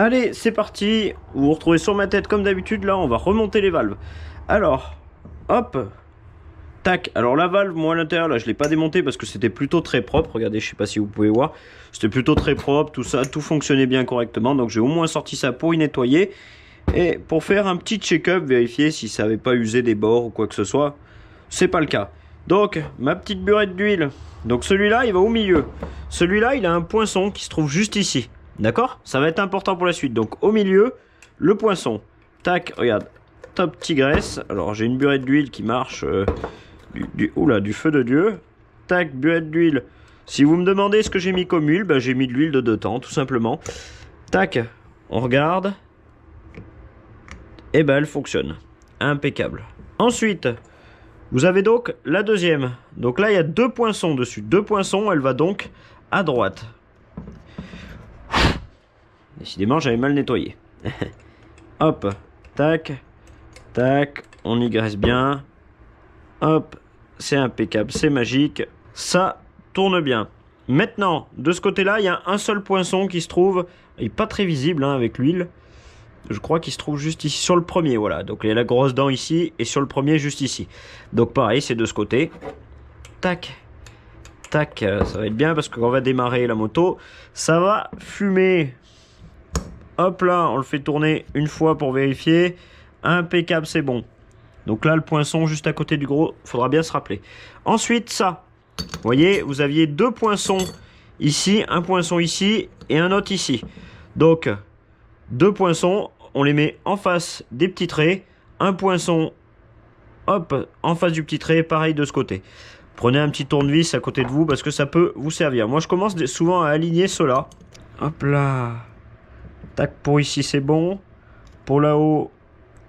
Allez, c'est parti. Vous vous retrouvez sur ma tête comme d'habitude. Là, on va remonter les valves. Alors, hop. Tac. Alors la valve, moi à l'intérieur, là, je l'ai pas démontée parce que c'était plutôt très propre. Regardez, je sais pas si vous pouvez voir. C'était plutôt très propre, tout ça, tout fonctionnait bien correctement. Donc j'ai au moins sorti ça pour y nettoyer. Et pour faire un petit check-up, vérifier si ça n'avait pas usé des bords ou quoi que ce soit. C'est pas le cas. Donc, ma petite burette d'huile. Donc celui-là, il va au milieu. Celui-là, il a un poinçon qui se trouve juste ici. D'accord? Ça va être important pour la suite. Donc au milieu, le poinçon. Tac, regarde. Top tigresse. Alors j'ai une burette d'huile qui marche du feu de Dieu. Tac, burette d'huile. Si vous me demandez ce que j'ai mis comme huile, ben, j'ai mis de l'huile de 2 temps, tout simplement. Tac, on regarde. Et ben elle fonctionne. Impeccable. Ensuite, vous avez donc la deuxième. Donc là, il y a 2 poinçons dessus. 2 poinçons, elle va donc à droite. Décidément, j'avais mal nettoyé. Hop, tac, tac, on y graisse bien. Hop, c'est impeccable, c'est magique. Ça tourne bien. Maintenant, de ce côté-là, il y a un seul poinçon qui se trouve, il n'est pas très visible hein, avec l'huile. Je crois qu'il se trouve juste ici, sur le premier, voilà. Donc il y a la grosse dent ici, et sur le premier, juste ici. Donc pareil, c'est de ce côté. Tac, tac, ça va être bien parce qu'on va démarrer la moto. Ça va fumer. Hop là, on le fait tourner une fois pour vérifier. Impeccable, c'est bon. Donc là, le poinçon juste à côté du gros, faudra bien se rappeler. Ensuite, ça. Vous voyez, vous aviez 2 poinçons ici, un poinçon ici et un autre ici. Donc, 2 poinçons, on les met en face des petits traits. Un poinçon, hop, en face du petit trait, pareil de ce côté. Prenez un petit tournevis à côté de vous parce que ça peut vous servir. Moi, je commence souvent à aligner cela. Hop là. Tac, pour ici, c'est bon. Pour là-haut,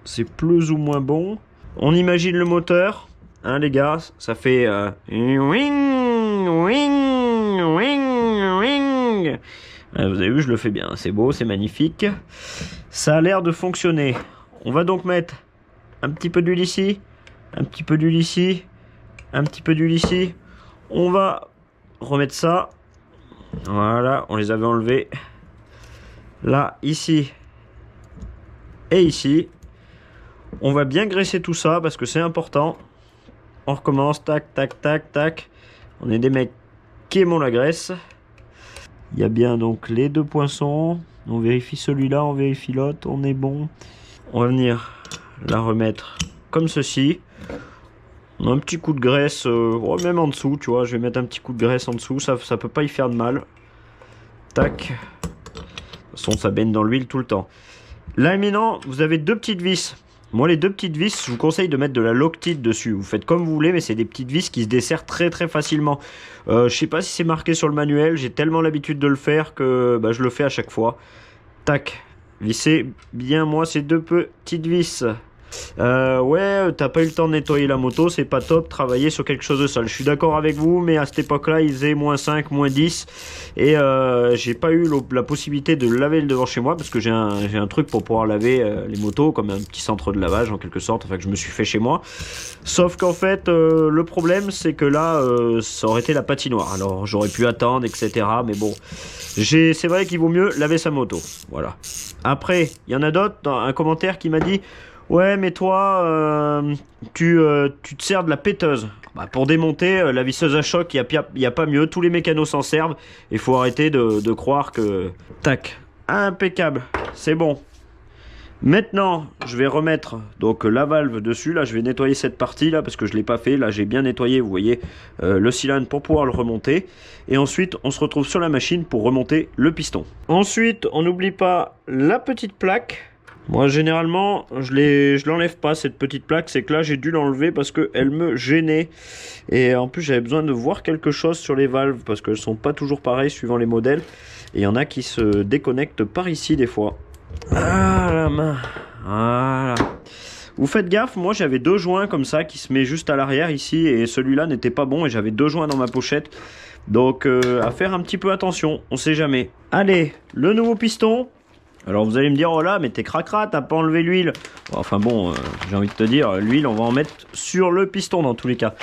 c'est plus ou moins bon. On imagine le moteur. Hein, les gars, ça fait... wing, wing, wing, wing. Vous avez vu, je le fais bien. C'est beau, c'est magnifique. Ça a l'air de fonctionner. On va donc mettre un petit peu d'huile ici. Un petit peu d'huile ici. Un petit peu d'huile ici. On va remettre ça. Voilà, on les avait enlevés. Là, ici et ici. On va bien graisser tout ça parce que c'est important. On recommence, tac, tac, tac, tac. On est des mecs qui aiment la graisse. Il y a bien donc les 2 poinçons. On vérifie celui-là, on vérifie l'autre, on est bon. On va venir la remettre comme ceci. On a un petit coup de graisse, même en dessous, tu vois. Je vais mettre un petit coup de graisse en dessous, ça peut pas y faire de mal. Tac. De toute façon, ça baigne dans l'huile tout le temps. Là, maintenant, vous avez 2 petites vis. Moi, les 2 petites vis, je vous conseille de mettre de la Loctite dessus. Vous faites comme vous voulez, mais c'est des petites vis qui se desserrent très très facilement. Je sais pas si c'est marqué sur le manuel. J'ai tellement l'habitude de le faire que je le fais à chaque fois. Tac. Vissez bien, moi, ces 2 petites vis. Ouais, t'as pas eu le temps de nettoyer la moto, c'est pas top, travailler sur quelque chose de sale. Je suis d'accord avec vous, mais à cette époque-là, il faisait -5, -10. Et j'ai pas eu la possibilité de laver le devant chez moi, parce que j'ai un truc pour pouvoir laver les motos, comme un petit centre de lavage en quelque sorte, enfin que je me suis fait chez moi. Sauf qu'en fait, le problème, c'est que là, ça aurait été la patinoire. Alors, j'aurais pu attendre, etc. Mais bon, c'est vrai qu'il vaut mieux laver sa moto. Voilà. Après, il y en a d'autres, dans un commentaire qui m'a dit... Ouais, mais toi, tu te sers de la péteuse. Pour démonter la visseuse à choc, il n'y a pas mieux. Tous les mécanos s'en servent. Il faut arrêter de croire que... Tac, impeccable, c'est bon. Maintenant, je vais remettre donc la valve dessus. Là, je vais nettoyer cette partie là parce que je ne l'ai pas fait. Là, j'ai bien nettoyé, vous voyez, le cylindre pour pouvoir le remonter. Et ensuite, on se retrouve sur la machine pour remonter le piston. Ensuite, on n'oublie pas la petite plaque. Moi, généralement, je l'enlève pas, cette petite plaque. C'est que là, j'ai dû l'enlever parce qu'elle me gênait. Et en plus, j'avais besoin de voir quelque chose sur les valves parce qu'elles sont pas toujours pareilles suivant les modèles. Et il y en a qui se déconnectent par ici des fois. Ah, la main. Voilà. Vous faites gaffe, moi, j'avais 2 joints comme ça qui se met juste à l'arrière ici. Et celui-là n'était pas bon et j'avais 2 joints dans ma pochette. Donc, à faire un petit peu attention, on sait jamais. Allez, le nouveau piston. Alors vous allez me dire, oh là, mais t'es cracra, t'as pas enlevé l'huile. Enfin bon, j'ai envie de te dire, l'huile, on va en mettre sur le piston dans tous les cas.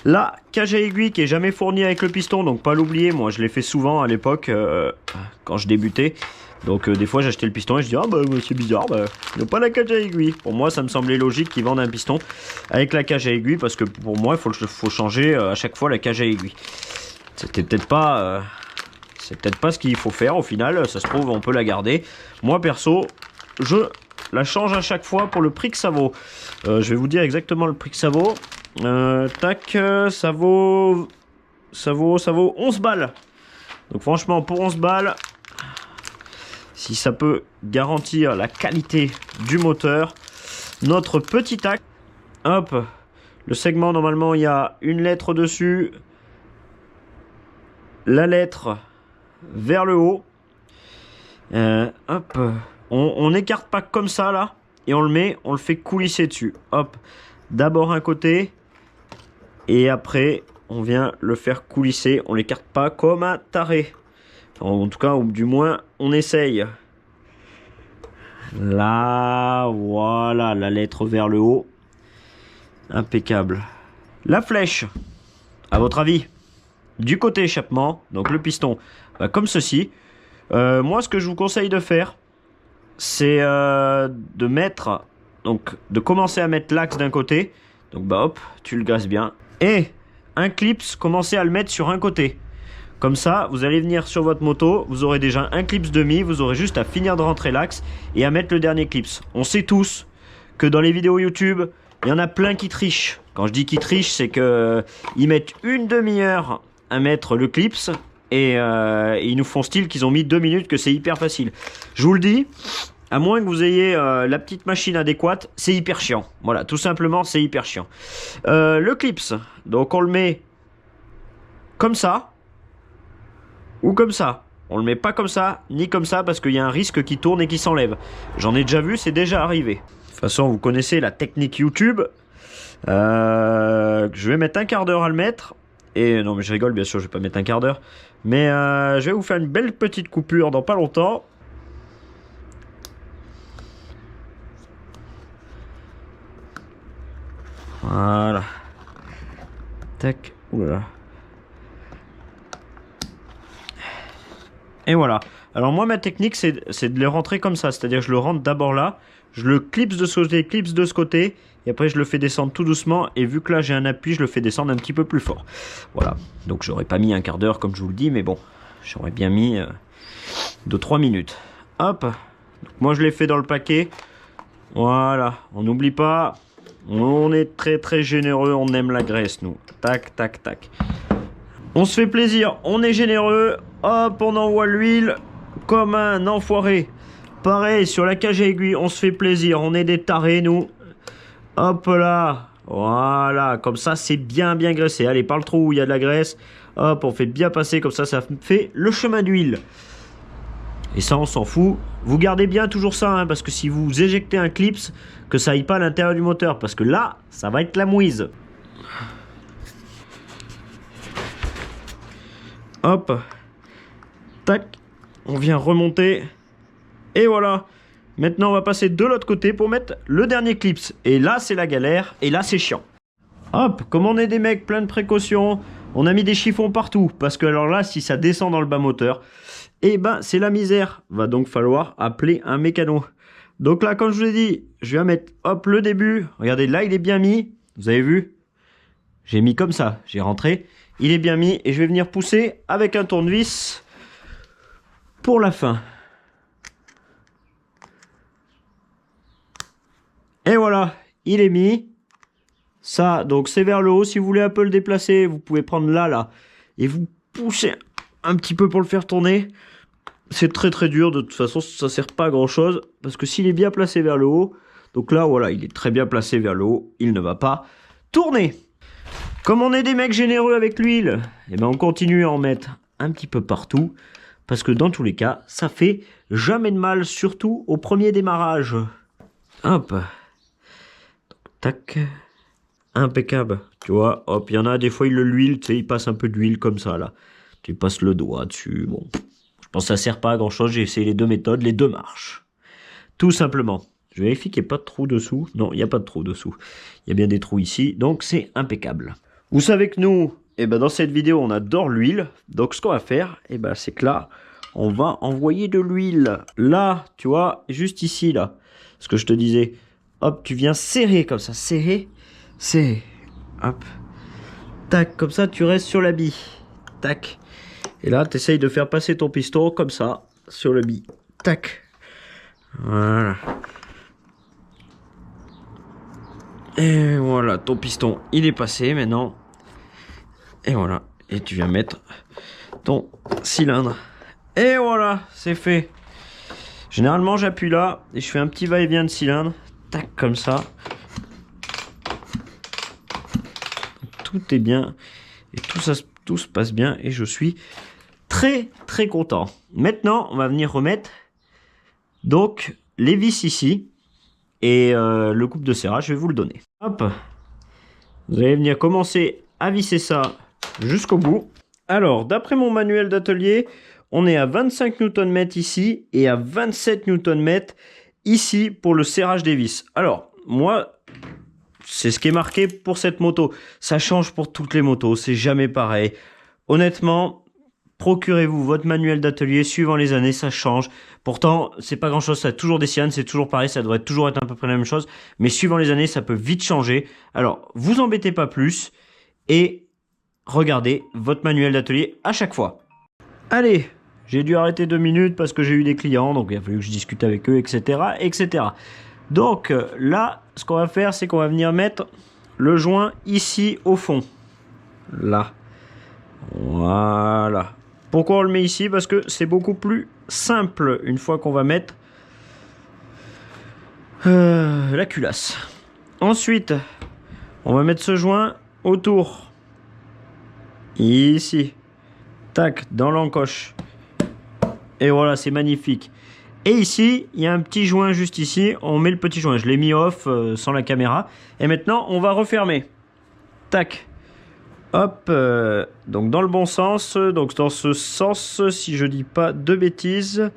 La cage à aiguille qui est jamais fournie avec le piston, donc pas l'oublier. Moi, je l'ai fait souvent à l'époque, quand je débutais. Donc des fois j'achetais le piston et je dis ah bah c'est bizarre, bah, il n'y a pas la cage à aiguille. Pour moi ça me semblait logique qu'ils vendent un piston avec la cage à aiguille parce que pour moi il faut changer à chaque fois la cage à aiguille. C'était peut-être pas c'est peut-être pas ce qu'il faut faire au final, ça se trouve on peut la garder. Moi perso je la change à chaque fois pour le prix que ça vaut. Je vais vous dire exactement le prix que ça vaut. Tac, ça vaut 11 balles. Donc franchement pour 11 balles, si ça peut garantir la qualité du moteur, notre petit axe, hop, le segment normalement il y a une lettre dessus, la lettre vers le haut, hop, on n'écarte pas comme ça là, et on le fait coulisser dessus, hop, d'abord un côté, et après on vient le faire coulisser, on l'écarte pas comme un taré. En tout cas, ou du moins, on essaye. Là, voilà, la lettre vers le haut. Impeccable. La flèche, à votre avis, du côté échappement, donc le piston, bah, comme ceci. Moi, ce que je vous conseille de faire, c'est de mettre, donc de commencer à mettre l'axe d'un côté. Donc, bah hop, tu le graisses bien. Et un clips, commencez à le mettre sur un côté. Comme ça, vous allez venir sur votre moto, vous aurez déjà un clips demi, vous aurez juste à finir de rentrer l'axe et à mettre le dernier clips. On sait tous que dans les vidéos YouTube, il y en a plein qui trichent. Quand je dis qu'ils trichent, c'est que ils mettent une demi-heure à mettre le clips et ils nous font style qu'ils ont mis 2 minutes, que c'est hyper facile. Je vous le dis, à moins que vous ayez la petite machine adéquate, c'est hyper chiant. Voilà, tout simplement, c'est hyper chiant. Le clips, donc on le met comme ça. Ou comme ça. On le met pas comme ça, ni comme ça, parce qu'il y a un risque qui tourne et qui s'enlève. J'en ai déjà vu, c'est déjà arrivé. De toute façon, vous connaissez la technique YouTube. Je vais mettre un quart d'heure à le mettre. Et non, mais je rigole, bien sûr, je vais pas mettre un quart d'heure. Mais je vais vous faire une belle petite coupure dans pas longtemps. Voilà. Tac. Oulala. Et voilà. Alors moi ma technique c'est de les rentrer comme ça. C'est-à-dire je le rentre d'abord là. Je le clipse de ce côté, clipse de ce côté. Et après je le fais descendre tout doucement. Et vu que là j'ai un appui, je le fais descendre un petit peu plus fort. Voilà. Donc j'aurais pas mis un quart d'heure comme je vous le dis. Mais bon. J'aurais bien mis 2-3 minutes. Hop. Donc, moi je l'ai fait dans le paquet. Voilà. On n'oublie pas. On est très très généreux. On aime la graisse nous. Tac tac tac. On se fait plaisir, on est généreux, hop, on envoie l'huile comme un enfoiré. Pareil, sur la cage à aiguille, on se fait plaisir, on est des tarés, nous. Hop là, voilà, comme ça, c'est bien graissé. Allez, par le trou où il y a de la graisse, hop, on fait bien passer, comme ça fait le chemin d'huile. Et ça, on s'en fout. Vous gardez bien toujours ça, hein, parce que si vous éjectez un clips, que ça aille pas à l'intérieur du moteur, parce que là, ça va être la mouise. Hop, tac, on vient remonter, et voilà. Maintenant, on va passer de l'autre côté pour mettre le dernier clips. Et là, c'est la galère, et là, c'est chiant. Hop, comme on est des mecs plein de précautions, on a mis des chiffons partout. Parce que alors là, si ça descend dans le bas moteur, eh ben, c'est la misère. Va donc falloir appeler un mécano. Donc là, comme je vous l'ai dit, je vais mettre, hop, le début. Regardez, là, il est bien mis. Vous avez vu? J'ai mis comme ça, j'ai rentré. Il est bien mis et je vais venir pousser avec un tournevis pour la fin. Et voilà, il est mis. Ça, donc c'est vers le haut. Si vous voulez un peu le déplacer, vous pouvez prendre là, et vous poussez un petit peu pour le faire tourner. C'est très très dur, de toute façon ça sert pas à grand chose. Parce que s'il est bien placé vers le haut, donc là voilà, il est très bien placé vers le haut, il ne va pas tourner. Comme on est des mecs généreux avec l'huile, eh ben on continue à en mettre un petit peu partout. Parce que dans tous les cas, ça fait jamais de mal, surtout au premier démarrage. Hop. Donc, tac. Impeccable. Tu vois, hop, il y en a des fois, l'huile, tu sais, il passe un peu d'huile comme ça, là. Tu passes le doigt dessus. Bon, je pense que ça sert pas à grand chose. J'ai essayé les deux méthodes, les deux marchent. Tout simplement. Je vérifie qu'il n'y a pas de trou dessous. Non, il n'y a pas de trou dessous. Il y a bien des trous ici, donc c'est impeccable. Vous savez que nous, eh ben, dans cette vidéo, on adore l'huile. Donc ce qu'on va faire, eh ben, c'est que là, on va envoyer de l'huile. Là, tu vois, juste ici, là. Ce que je te disais. Hop, tu viens serrer comme ça. Serrer, serrer. Hop. Tac, comme ça, tu restes sur la bille. Tac. Et là, tu essayes de faire passer ton piston comme ça, sur le bille. Tac. Voilà. Et voilà, ton piston, il est passé maintenant. Et voilà. Et tu viens mettre ton cylindre. Et voilà, c'est fait. Généralement, j'appuie là et je fais un petit va-et-vient de cylindre. Tac, comme ça. Tout est bien. Et tout se passe bien. Et je suis très, très content. Maintenant, on va venir remettre donc les vis ici. Et le coupe de serrage, je vais vous le donner. Hop. Vous allez venir commencer à visser ça jusqu'au bout. Alors, d'après mon manuel d'atelier, on est à 25 Nm ici et à 27 Nm ici pour le serrage des vis. Alors, moi, c'est ce qui est marqué pour cette moto. Ça change pour toutes les motos, c'est jamais pareil. Honnêtement, procurez-vous votre manuel d'atelier suivant les années, ça change. Pourtant, c'est pas grand chose, ça a toujours des cyanes, c'est toujours pareil, ça devrait toujours être à peu près la même chose. Mais suivant les années, ça peut vite changer. Alors, vous embêtez pas plus et regardez votre manuel d'atelier à chaque fois. Allez, j'ai dû arrêter 2 minutes parce que j'ai eu des clients, donc il a fallu que je discute avec eux, etc. etc. Donc là, ce qu'on va faire, c'est qu'on va venir mettre le joint ici au fond. Là. Voilà. Pourquoi on le met ici? Parce que c'est beaucoup plus simple une fois qu'on va mettre la culasse. Ensuite, on va mettre ce joint autour. Ici. Tac, dans l'encoche. Et voilà, c'est magnifique. Et ici, il y a un petit joint juste ici. On met le petit joint. Je l'ai mis off sans la caméra. Et maintenant, on va refermer. Tac. Hop. Donc dans le bon sens. Donc dans ce sens, si je dis pas de bêtises.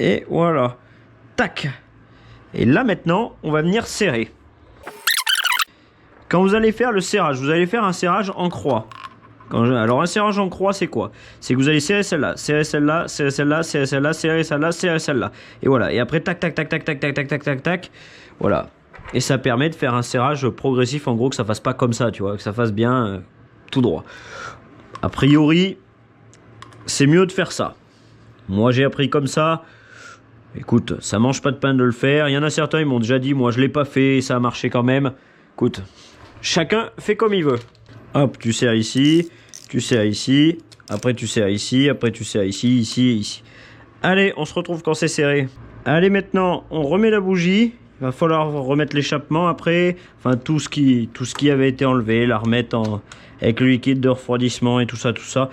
Et voilà. Tac. Et là maintenant, on va venir serrer. Quand vous allez faire le serrage, vous allez faire un serrage en croix. Alors un serrage en croix, c'est quoi? C'est que vous allez serrer celle-là, serrer celle-là, serrer celle-là, serrer celle-là, serrer celle-là, serrer celle-là. Et voilà. Et après, tac, tac, tac, tac, tac, tac, tac, tac, tac, tac. Voilà. Et ça permet de faire un serrage progressif, en gros, que ça fasse pas comme ça, tu vois, que ça fasse bien tout droit. A priori, c'est mieux de faire ça. Moi, j'ai appris comme ça. Écoute, ça mange pas de pain de le faire. Il y en a certains, ils m'ont déjà dit, moi, je l'ai pas fait, et ça a marché quand même. Écoute, chacun fait comme il veut. Hop, tu serres ici, tu serres ici, après tu serres ici, après tu serres ici, ici et ici. Allez, on se retrouve quand c'est serré. Allez, maintenant, on remet la bougie. Il va falloir remettre l'échappement après. Enfin, tout ce qui avait été enlevé, la remettre avec le liquide de refroidissement et tout ça, tout ça.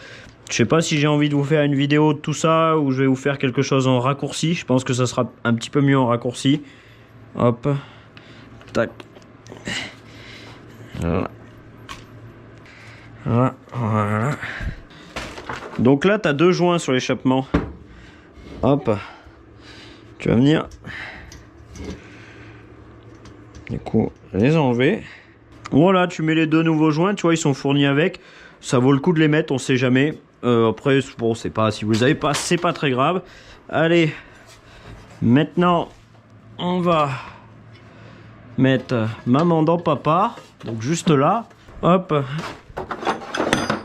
Je sais pas si j'ai envie de vous faire une vidéo de tout ça ou je vais vous faire quelque chose en raccourci. Je pense que ça sera un petit peu mieux en raccourci. Hop. Tac. Voilà. Voilà. Donc là, tu as 2 joints sur l'échappement. Hop. Tu vas venir. Du coup, les enlever. Voilà, tu mets les 2 nouveaux joints. Tu vois, ils sont fournis avec. Ça vaut le coup de les mettre, on sait jamais. Après, bon, c'est pas, si vous les avez pas, c'est pas très grave. Allez. Maintenant, on va mettre maman dans papa. Donc juste là. Hop.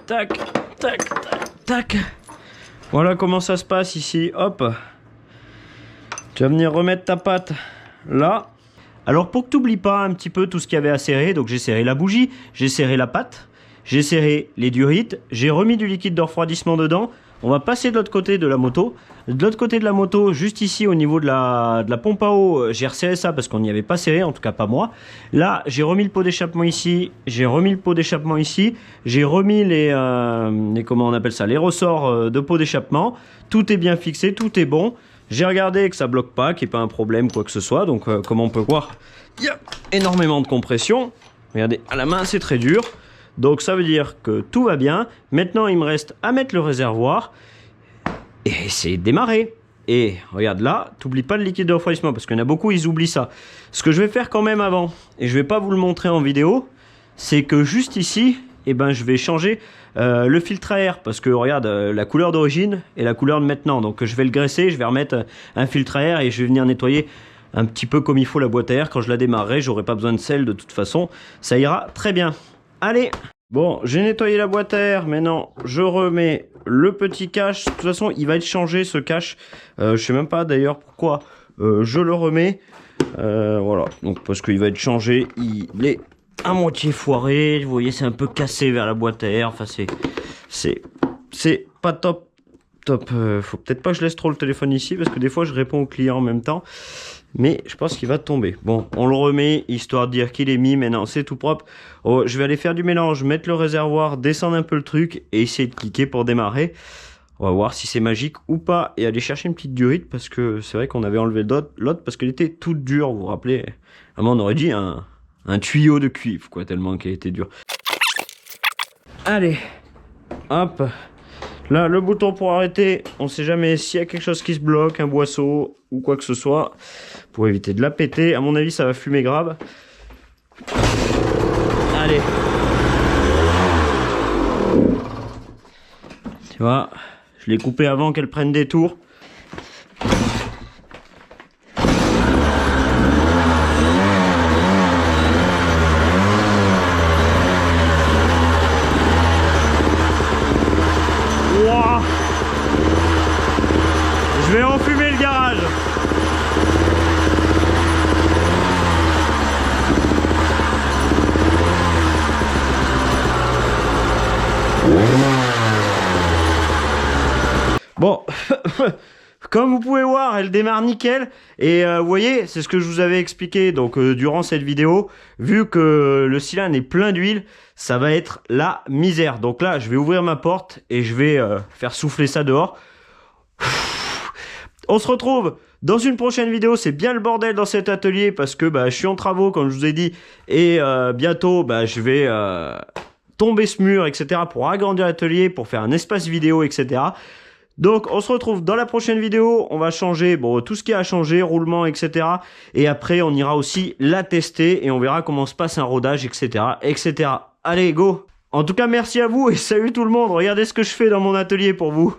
Tac, tac, tac, tac. Voilà comment ça se passe ici. Hop. Tu vas venir remettre ta patte là. Alors pour que tu n'oublies pas un petit peu tout ce qu'il y avait à serrer, donc j'ai serré la bougie, j'ai serré la patte, j'ai serré les durites, j'ai remis du liquide de refroidissement dedans. On va passer de l'autre côté de la moto. De l'autre côté de la moto, juste ici au niveau de la pompe à eau, j'ai resserré ça parce qu'on n'y avait pas serré, en tout cas pas moi. Là, j'ai remis le pot d'échappement ici, j'ai remis le pot d'échappement ici, j'ai remis les comment on appelle ça, les ressorts de pot d'échappement. Tout est bien fixé, tout est bon. J'ai regardé que ça bloque pas, qu'il n'y ait pas un problème, quoi que ce soit. Donc, comme on peut voir, il y a énormément de compression. Regardez, à la main, c'est très dur. Donc, ça veut dire que tout va bien. Maintenant, il me reste à mettre le réservoir et c'est démarrer. Et regarde là, t'oublies pas le liquide de refroidissement parce qu'il y en a beaucoup, ils oublient ça. Ce que je vais faire quand même avant, et je vais pas vous le montrer en vidéo, c'est que juste ici, il et ben je vais changer le filtre à air, parce que regarde la couleur d'origine et la couleur de maintenant, donc je vais le graisser, je vais remettre un filtre à air et je vais venir nettoyer un petit peu comme il faut la boîte à air. Quand je la démarrerai, j'aurai pas besoin de sel de toute façon, ça ira très bien. Allez, bon, j'ai nettoyé la boîte à air, maintenant je remets le petit cache. De toute façon il va être changé ce cache, je sais même pas d'ailleurs pourquoi je le remets, voilà, donc parce qu'il va être changé, il est à moitié foiré, vous voyez c'est un peu cassé vers la boîte à air, enfin c'est pas top. Faut peut-être pas que je laisse trop le téléphone ici parce que des fois je réponds au client en même temps, mais je pense qu'il va tomber. Bon, on le remet histoire de dire qu'il est mis. Maintenant c'est tout propre. Oh, je vais aller faire du mélange, mettre le réservoir, descendre un peu le truc et essayer de cliquer pour démarrer. On va voir si c'est magique ou pas et aller chercher une petite durite parce que c'est vrai qu'on avait enlevé l'autre parce qu'elle était toute dure, vous vous rappelez. À moi on aurait dit un tuyau de cuivre quoi, tellement qu'elle était dure. Allez, hop. Là, le bouton pour arrêter, on sait jamais s'il y a quelque chose qui se bloque, un boisseau ou quoi que ce soit, pour éviter de la péter. À mon avis, ça va fumer grave. Allez. Tu vois, je l'ai coupé avant qu'elle prenne des tours. Je vais enfumer le garage. Bon, comme vous pouvez voir, elle démarre nickel. Et vous voyez, c'est ce que je vous avais expliqué donc durant cette vidéo. Vu que le cylindre est plein d'huile, ça va être la misère. Donc là, je vais ouvrir ma porte et je vais faire souffler ça dehors. On se retrouve dans une prochaine vidéo. C'est bien le bordel dans cet atelier parce que je suis en travaux comme je vous ai dit. Et bientôt je vais tomber ce mur, etc. pour agrandir l'atelier, pour faire un espace vidéo, etc. Donc on se retrouve dans la prochaine vidéo. On va changer tout ce qui a à changer, roulement, etc. Et après on ira aussi la tester et on verra comment se passe un rodage, etc. etc. Allez, go! En tout cas merci à vous et salut tout le monde. Regardez ce que je fais dans mon atelier pour vous.